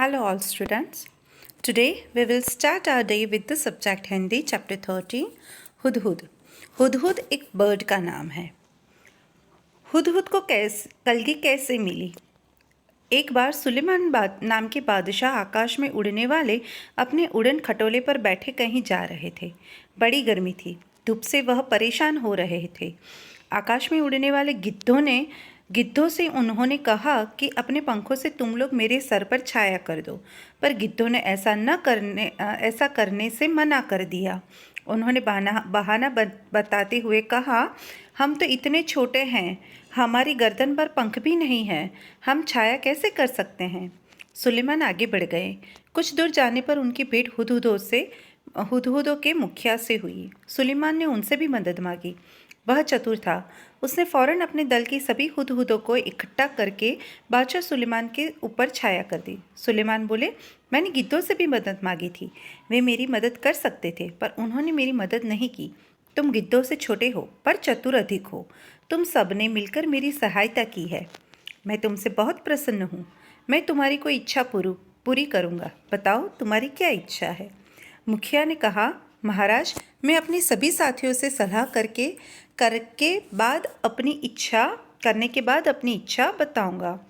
Hello all students. Today we will start our day with the subject Hindi chapter 13 Hudhud. Hudhud एक bird का नाम है। हुदहुद को कलगी कैसे मिली? एक बार सुलेमान नाम के बादशाह आकाश में उड़ने वाले अपने उड़न खटोले पर बैठे कहीं जा रहे थे। बड़ी गर्मी थी, धूप से वह परेशान हो रहे थे। आकाश में उड़ने वाले गिद्धों से उन्होंने कहा कि अपने पंखों से तुम लोग मेरे सर पर छाया कर दो, पर गिद्धों ने ऐसा करने से मना कर दिया। उन्होंने बहाना बताते हुए कहा, हम तो इतने छोटे हैं, हमारी गर्दन पर पंख भी नहीं है, हम छाया कैसे कर सकते हैं। सुलेमान आगे बढ़ गए। कुछ दूर जाने पर उनकी भेंट हुदहुदों के मुखिया से हुई। सुलेमान ने उनसे भी मदद मांगी। वह चतुर था। उसने फौरन अपने दल की सभी हुदहुदों को इकट्ठा करके बादशाह सुलेमान के ऊपर छाया कर दी। सुलेमान बोले, मैंने गिद्धों से भी मदद मांगी थी, वे मेरी मदद कर सकते थे, पर उन्होंने मेरी मदद नहीं की। तुम गिद्धों से छोटे हो पर चतुर अधिक हो, तुम सब ने मिलकर मेरी सहायता की है। मैं तुमसे बहुत प्रसन्न हूँ। मैं तुम्हारी कोई इच्छा पूरी करूँगा। बताओ तुम्हारी क्या इच्छा है। मुखिया ने कहा, महाराज, मैं अपने सभी साथियों से सलाह करने के बाद अपनी इच्छा बताऊंगा।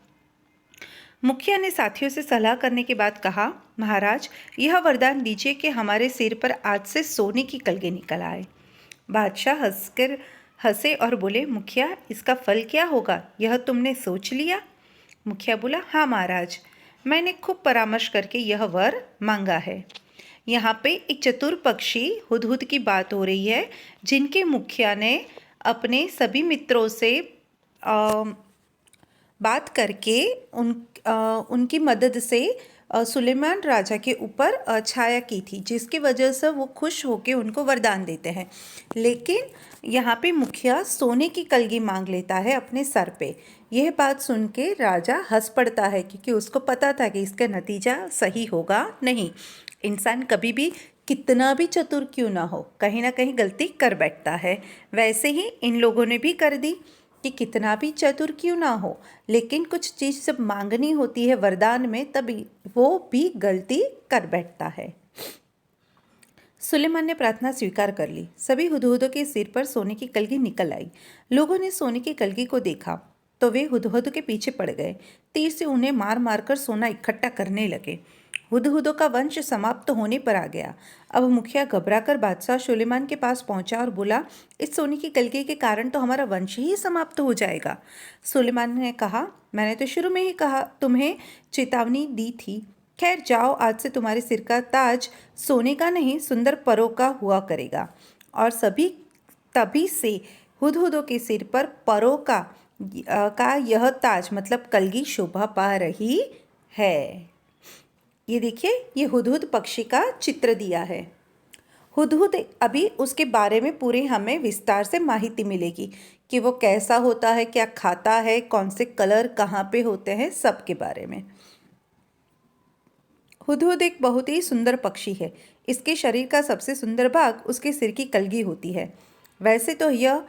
मुखिया ने साथियों से सलाह करने के बाद कहा, महाराज, यह वरदान दीजिए कि हमारे सिर पर आज से सोने की कलगी निकल आए। बादशाह हंसे और बोले, मुखिया, इसका फल क्या होगा, यह तुमने सोच लिया? मुखिया बोला, हाँ महाराज, मैंने खूब परामर्श करके यह वर मांगा है। यहाँ पे एक चतुर पक्षी हुदहुद की बात हो रही है, जिनके मुखिया ने अपने सभी मित्रों से बात करके उनकी मदद से सुलेमान राजा के ऊपर छाया की थी, जिसकी वजह से वो खुश होकर उनको वरदान देते हैं। लेकिन यहाँ पे मुखिया सोने की कलगी मांग लेता है अपने सर पे। यह बात सुन के राजा हंस पड़ता है, क्योंकि उसको पता था कि इसका नतीजा सही होगा नहीं। इंसान कभी भी कितना भी चतुर क्यों ना हो, कहीं ना कहीं गलती कर बैठता है। वैसे ही इन लोगों ने भी कर दी कि कितना भी चतुर क्यों ना हो, लेकिन कुछ चीज़ जब मांगनी होती है वरदान में, तभी वो भी गलती कर बैठता है। सुलेमान ने प्रार्थना स्वीकार कर ली। सभी हुदहुदों के सिर पर सोने की कलगी निकल आई। लोगों ने सोने की कलगी को देखा तो वे हुदहुद के पीछे पड़ गए। तीर से उन्हें मार मार कर सोना इकट्ठा करने लगे। हुदहुदों का वंश समाप्त होने पर आ गया। अब मुखिया घबराकर बादशाह सुलेमान के पास पहुंचा और बोला, इस सोने की कलगी के कारण तो हमारा वंश ही समाप्त हो जाएगा। सुलेमान ने कहा, मैंने तो शुरू में ही तुम्हें चेतावनी दी थी। खैर जाओ, आज से तुम्हारे सिर का ताज सोने का नहीं, सुंदर परों का हुआ करेगा। और तभी से हुदहुदों के सिर पर परों का यह ताज मतलब कलगी शोभा पा रही है। ये देखिए, ये हुदहुद पक्षी का चित्र दिया है। हुदहुद अभी उसके बारे में पूरे हमें विस्तार से माहिती मिलेगी कि वो कैसा होता है, क्या खाता है, कौन से कलर कहाँ पे होते हैं, सब के बारे में। हुदहुद एक बहुत ही सुंदर पक्षी है। इसके शरीर का सबसे सुंदर भाग उसके सिर की कलगी होती है। वैसे तो यह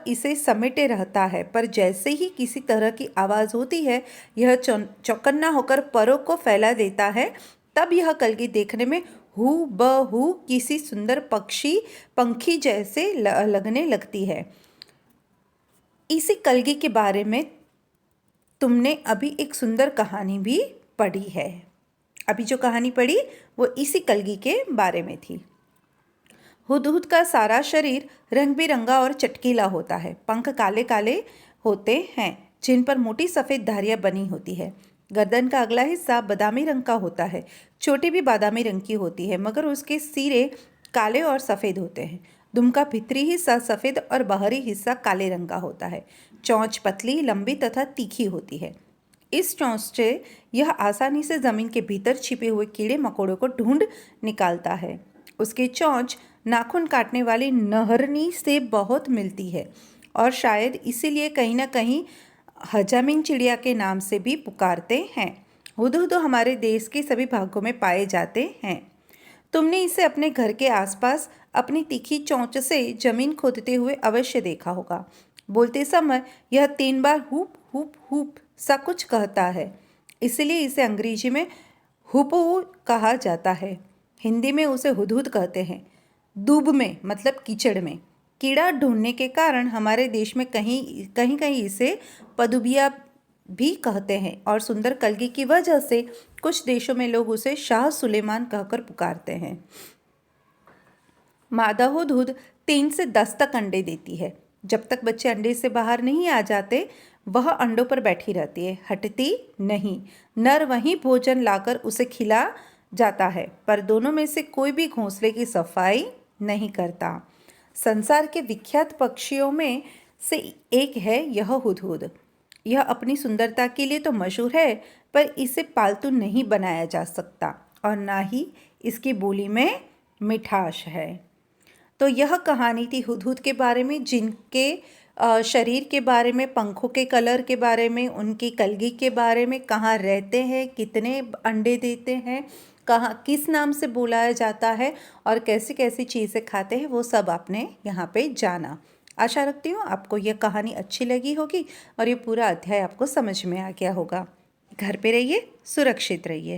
इसे समेटे रहता है, पर जैसे ही किसी तरह की आवाज़ होती है, यह चौकन्ना होकर परों को फैला देता है। तब यह कलगी देखने में हूबहू किसी सुंदर पंखी जैसे लगने लगती है। इसी कलगी के बारे में तुमने अभी एक सुंदर कहानी भी पढ़ी है। अभी जो कहानी पढ़ी वो इसी कलगी के बारे में थी। हुदहुद का सारा शरीर रंग बिरंगा और चटकीला होता है। पंख काले काले होते हैं, जिन पर मोटी सफ़ेद धारियाँ बनी होती है। गर्दन का अगला हिस्सा बादामी रंग का होता है। चोटी भी बादामी रंग की होती है, मगर उसके सिरे काले और सफ़ेद होते हैं। दुम का भीतरी हिस्सा सफ़ेद और बाहरी हिस्सा काले रंग का होता है। चोंच पतली, लंबी तथा तीखी होती है। इस चोंच से यह आसानी से ज़मीन के भीतर छिपे हुए कीड़े मकोड़ों को ढूंढ निकालता है। उसकी चोंच नाखून काटने वाली नहरनी से बहुत मिलती है, और शायद इसीलिए कहीं ना कहीं हजामिन चिड़िया के नाम से भी पुकारते हैं। हुदहुद हमारे देश के सभी भागों में पाए जाते हैं। तुमने इसे अपने घर के आसपास अपनी तीखी चोंच से जमीन खोदते हुए अवश्य देखा होगा। बोलते समय यह 3 बार हुप हुप हुप सा कुछ कहता है। इसलिए इसे अंग्रेजी में हुपू कहा जाता है। हिंदी में उसे हुदहुद कहते हैं। दूब में मतलब कीचड़ में कीड़ा ढूंढने के कारण हमारे देश में कहीं कहीं इसे पदुबिया भी कहते हैं और सुंदर कलगी की वजह से कुछ देशों में लोग उसे शाह सुलेमान कहकर पुकारते हैं। मादा हुदहुद 3 से 10 तक अंडे देती है। जब तक बच्चे अंडे से बाहर नहीं आ जाते वह अंडों पर बैठी रहती है, हटती नहीं। नर वहीं भोजन लाकर उसे खिला जाता है, पर दोनों में से कोई भी घोंसले की सफाई नहीं करता। संसार के विख्यात पक्षियों में से एक है यह हुदहुद। यह अपनी सुंदरता के लिए तो मशहूर है, पर इसे पालतू नहीं बनाया जा सकता और ना ही इसकी बोली में मिठास है। तो यह कहानी थी हुदहुद के बारे में, जिनके शरीर के बारे में, पंखों के कलर के बारे में, उनकी कलगी के बारे में, कहाँ रहते हैं, कितने अंडे देते हैं, कहाँ किस नाम से बुलाया जाता है और कैसी कैसी चीज़ें खाते हैं, वो सब आपने यहाँ पे जाना। आशा रखती हूँ आपको यह कहानी अच्छी लगी होगी और ये पूरा अध्याय आपको समझ में आ गया होगा। घर पे रहिए, सुरक्षित रहिए।